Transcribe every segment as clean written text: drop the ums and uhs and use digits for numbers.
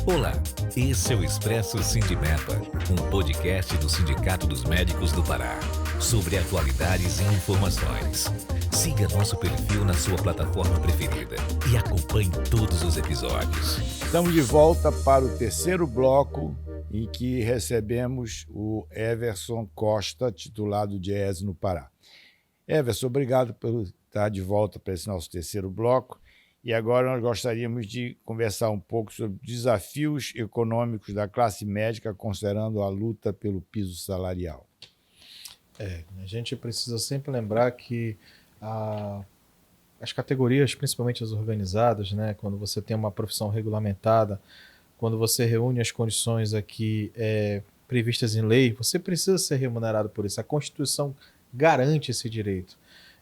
Olá, esse é o Expresso Sindimepa, um podcast do Sindicato dos Médicos do Pará, sobre atualidades e informações. Siga nosso perfil na sua plataforma preferida e acompanhe todos os episódios. Estamos de volta para o terceiro bloco, em que recebemos o Everson Costa, titulado de ES no Pará. Everson, obrigado por estar de volta para esse nosso terceiro bloco. E agora nós gostaríamos de conversar um pouco sobre desafios econômicos da classe médica, considerando a luta pelo piso salarial. A gente precisa sempre lembrar que as categorias, principalmente as organizadas, né, quando você tem uma profissão regulamentada, quando você reúne as condições aqui previstas em lei, você precisa ser remunerado por isso. A Constituição garante esse direito.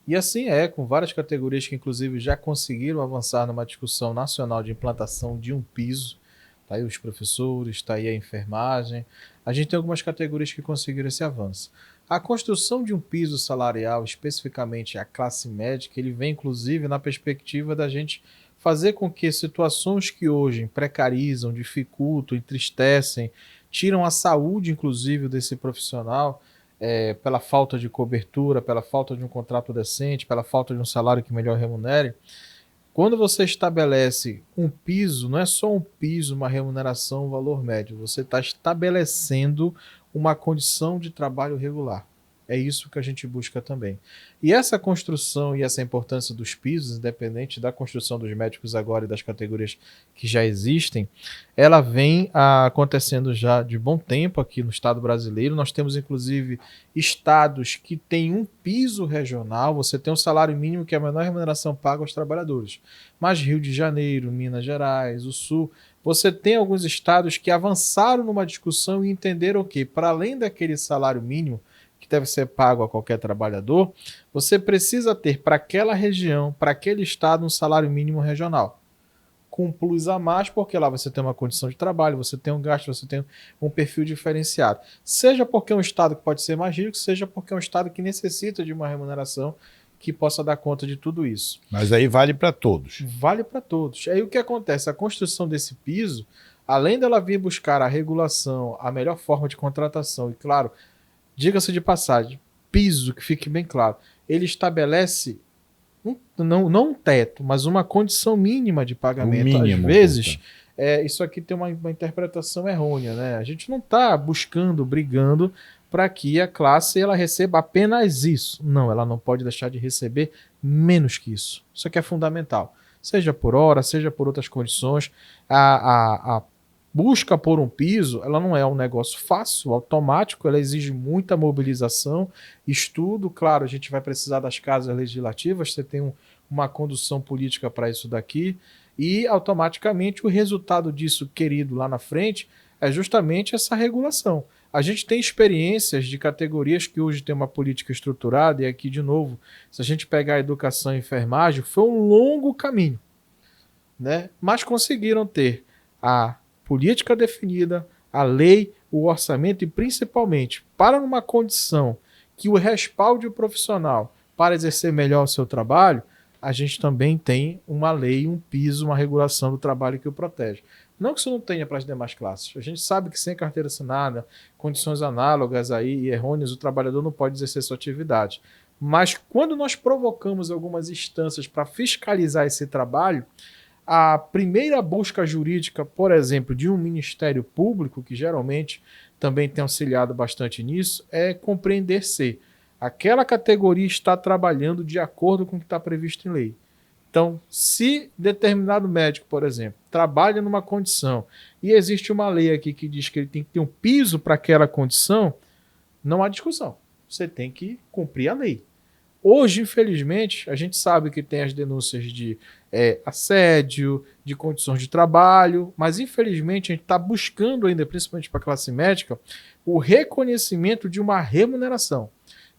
E assim com várias categorias que inclusive já conseguiram avançar numa discussão nacional de implantação de um piso. Está aí os professores, está aí a enfermagem. A gente tem algumas categorias que conseguiram esse avanço. A construção de um piso salarial, especificamente a classe médica, ele vem inclusive na perspectiva da gente fazer com que situações que hoje precarizam, dificultam, entristecem, tiram a saúde inclusive desse profissional, pela falta de cobertura, pela falta de um contrato decente, pela falta de um salário que melhor remunere. Quando você estabelece um piso, não é só um piso, uma remuneração, um valor médio, você está estabelecendo uma condição de trabalho regular. É isso que a gente busca também. E essa construção e essa importância dos pisos, independente da construção dos médicos agora e das categorias que já existem, ela vem acontecendo já de bom tempo aqui no estado brasileiro. Nós temos, inclusive, estados que têm um piso regional. Você tem um salário mínimo que é a menor remuneração paga aos trabalhadores. Mas Rio de Janeiro, Minas Gerais, o Sul, você tem alguns estados que avançaram numa discussão e entenderam que, para além daquele salário mínimo, que deve ser pago a qualquer trabalhador, você precisa ter para aquela região, para aquele estado, um salário mínimo regional. Com um plus a mais, porque lá você tem uma condição de trabalho, você tem um gasto, você tem um perfil diferenciado. Seja porque é um estado que pode ser mais rico, seja porque é um estado que necessita de uma remuneração que possa dar conta de tudo isso. Mas aí vale para todos. Vale para todos. Aí o que acontece? A construção desse piso, além dela vir buscar a regulação, a melhor forma de contratação, e claro, diga-se de passagem, piso, que fique bem claro, ele estabelece não um teto, mas uma condição mínima de pagamento. Mínimo, às vezes, isso aqui tem uma interpretação errônea, né? A gente não está brigando para que a classe ela receba apenas isso. Não, ela não pode deixar de receber menos que isso. Isso aqui é fundamental. Seja por hora, seja por outras condições, a busca por um piso, ela não é um negócio fácil, automático, ela exige muita mobilização, estudo. Claro, a gente vai precisar das casas legislativas, você tem uma condução política para isso daqui, e automaticamente o resultado disso, querido, lá na frente, é justamente essa regulação. A gente tem experiências de categorias que hoje tem uma política estruturada, e aqui, de novo, se a gente pegar a educação e enfermagem, foi um longo caminho, né? Mas conseguiram ter a política definida, a lei, o orçamento e, principalmente, para uma condição que o respalde o profissional para exercer melhor o seu trabalho, a gente também tem uma lei, um piso, uma regulação do trabalho que o protege. Não que isso não tenha para as demais classes. A gente sabe que sem carteira assinada, condições análogas aí e errôneas, o trabalhador não pode exercer sua atividade. Mas quando nós provocamos algumas instâncias para fiscalizar esse trabalho, a primeira busca jurídica, por exemplo, de um Ministério Público, que geralmente também tem auxiliado bastante nisso, é compreender se aquela categoria está trabalhando de acordo com o que está previsto em lei. Então, se determinado médico, por exemplo, trabalha numa condição e existe uma lei aqui que diz que ele tem que ter um piso para aquela condição, não há discussão. Você tem que cumprir a lei. Hoje, infelizmente, a gente sabe que tem as denúncias de assédio, de condições de trabalho, mas infelizmente a gente está buscando ainda, principalmente para a classe médica, o reconhecimento de uma remuneração,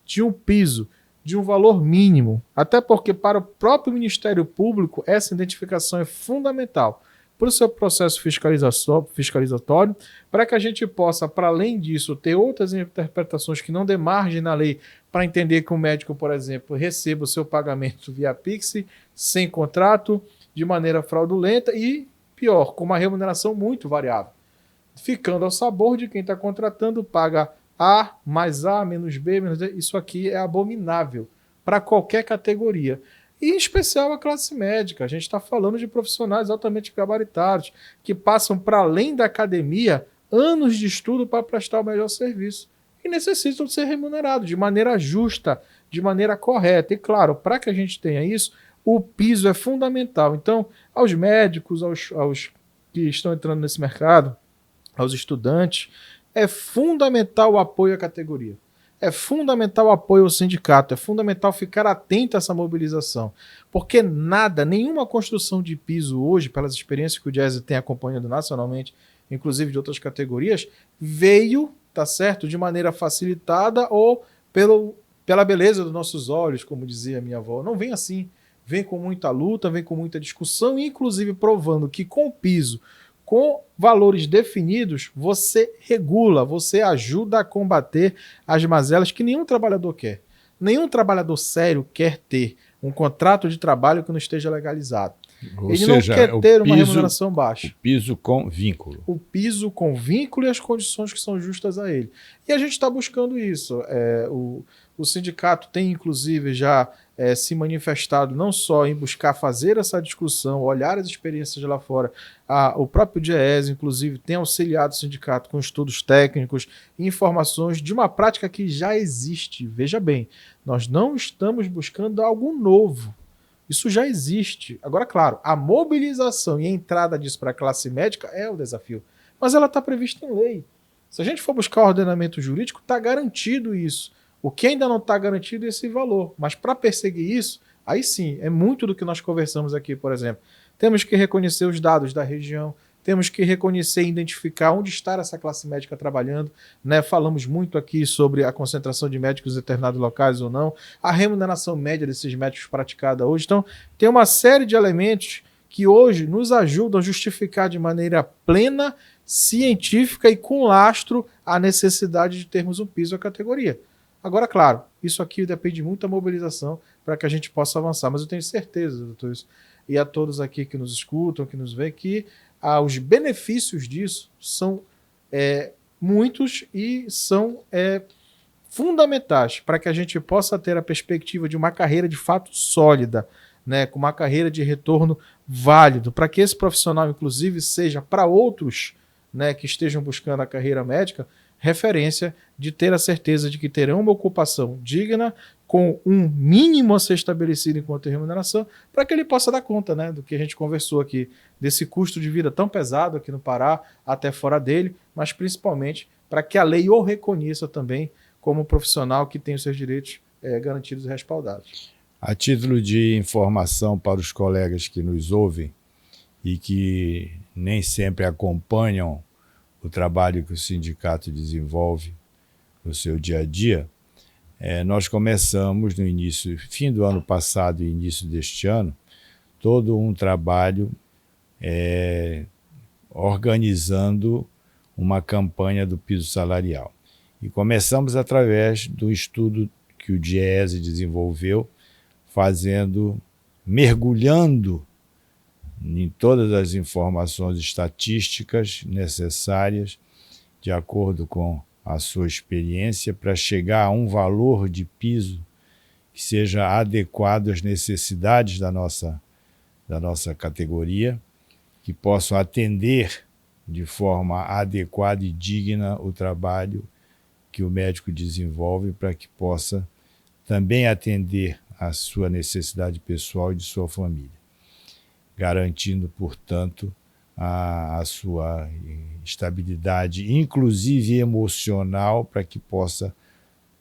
de um piso, de um valor mínimo, até porque para o próprio Ministério Público essa identificação é fundamental para o seu processo fiscalizatório, para que a gente possa, para além disso, ter outras interpretações que não dê margem na lei para entender que o médico, por exemplo, receba o seu pagamento via Pix, sem contrato, de maneira fraudulenta e, pior, com uma remuneração muito variável, ficando ao sabor de quem está contratando, paga A, mais A, menos B, menos D. Isso aqui é abominável para qualquer categoria. E em especial a classe médica. A gente está falando de profissionais altamente gabaritados, que passam para além da academia anos de estudo para prestar o melhor serviço. E necessitam ser remunerados de maneira justa, de maneira correta. E claro, para que a gente tenha isso, o piso é fundamental. Então, aos médicos, aos que estão entrando nesse mercado, aos estudantes, é fundamental o apoio à categoria. É fundamental o apoio ao sindicato, é fundamental ficar atento a essa mobilização, porque nenhuma construção de piso hoje, pelas experiências que o Diese tem acompanhando nacionalmente, inclusive de outras categorias, veio, tá certo, de maneira facilitada ou pela beleza dos nossos olhos, como dizia a minha avó. Não vem assim, vem com muita luta, vem com muita discussão, inclusive provando que com o piso, com valores definidos, você regula, você ajuda a combater as mazelas que nenhum trabalhador quer. Nenhum trabalhador sério quer ter um contrato de trabalho que não esteja legalizado. Ele não quer ter uma remuneração baixa. O piso com vínculo. O piso com vínculo e as condições que são justas a ele. E a gente está buscando isso. O sindicato tem, inclusive, já se manifestado não só em buscar fazer essa discussão, olhar as experiências de lá fora. O próprio Diese, inclusive, tem auxiliado o sindicato com estudos técnicos e informações de uma prática que já existe. Veja bem, nós não estamos buscando algo novo. Isso já existe. Agora, claro, a mobilização e a entrada disso para a classe médica é o desafio. Mas ela está prevista em lei. Se a gente for buscar o ordenamento jurídico, está garantido isso. O que ainda não está garantido é esse valor. Mas para perseguir isso, aí sim, é muito do que nós conversamos aqui, por exemplo. Temos que reconhecer os dados da região, temos que reconhecer e identificar onde está essa classe médica trabalhando, né? Falamos muito aqui sobre a concentração de médicos em determinados locais ou não, a remuneração média desses médicos praticada hoje. Então, tem uma série de elementos que hoje nos ajudam a justificar de maneira plena, científica e com lastro a necessidade de termos um piso à categoria. Agora, claro, isso aqui depende muito da mobilização para que a gente possa avançar, mas eu tenho certeza, doutor, e a todos aqui que nos escutam, que nos veem, que os benefícios disso são muitos e são fundamentais para que a gente possa ter a perspectiva de uma carreira de fato sólida, né, com uma carreira de retorno válido, para que esse profissional, inclusive, seja para outros, né, que estejam buscando a carreira médica, referência de ter a certeza de que terão uma ocupação digna, com um mínimo a ser estabelecido enquanto remuneração, para que ele possa dar conta, né, do que a gente conversou aqui, desse custo de vida tão pesado aqui no Pará, até fora dele, mas principalmente para que a lei o reconheça também como um profissional que tem os seus direitos garantidos e respaldados. A título de informação para os colegas que nos ouvem e que nem sempre acompanham o trabalho que o sindicato desenvolve no seu dia a dia, nós começamos no fim do ano passado e início deste ano, todo um trabalho organizando uma campanha do piso salarial. E começamos através do estudo que o Diese desenvolveu, mergulhando em todas as informações estatísticas necessárias, de acordo com a sua experiência, para chegar a um valor de piso que seja adequado às necessidades da nossa categoria, que possam atender de forma adequada e digna o trabalho que o médico desenvolve, para que possa também atender a sua necessidade pessoal e de sua família, garantindo, portanto, a sua estabilidade, inclusive emocional, para que possa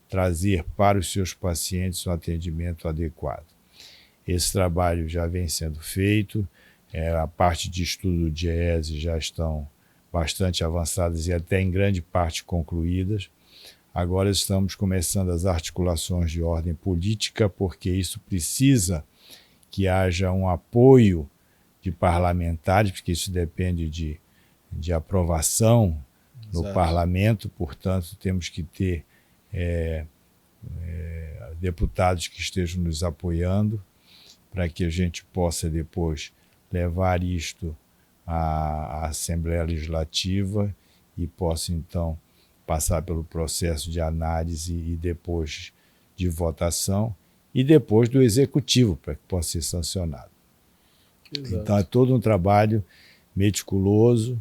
trazer para os seus pacientes um atendimento adequado. Esse trabalho já vem sendo feito, a parte de estudo do Diese já estão bastante avançadas e até em grande parte concluídas. Agora estamos começando as articulações de ordem política, porque isso precisa que haja um apoio de parlamentares, porque isso depende de aprovação no parlamento, portanto, temos que ter deputados que estejam nos apoiando, para que a gente possa depois levar isto à Assembleia Legislativa e possa, então, passar pelo processo de análise e depois de votação e depois do Executivo, para que possa ser sancionado. Exato. Então, é todo um trabalho meticuloso,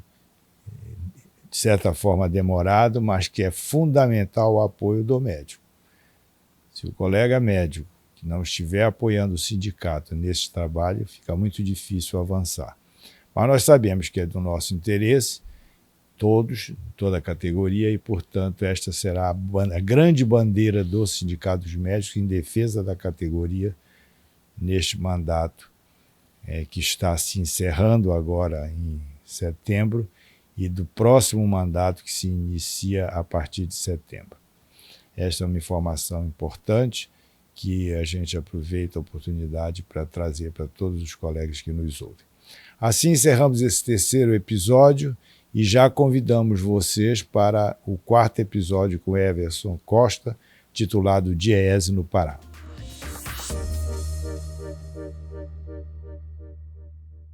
de certa forma demorado, mas que é fundamental o apoio do médico. Se o colega médico que não estiver apoiando o sindicato nesse trabalho, fica muito difícil avançar. Mas nós sabemos que é do nosso interesse, toda a categoria, e, portanto, esta será a grande bandeira do Sindicato dos Médicos em defesa da categoria neste mandato que está se encerrando agora em setembro e do próximo mandato que se inicia a partir de setembro. Esta é uma informação importante que a gente aproveita a oportunidade para trazer para todos os colegas que nos ouvem. Assim encerramos esse terceiro episódio e já convidamos vocês para o quarto episódio com Everson Costa, titulado DIEESE no Pará.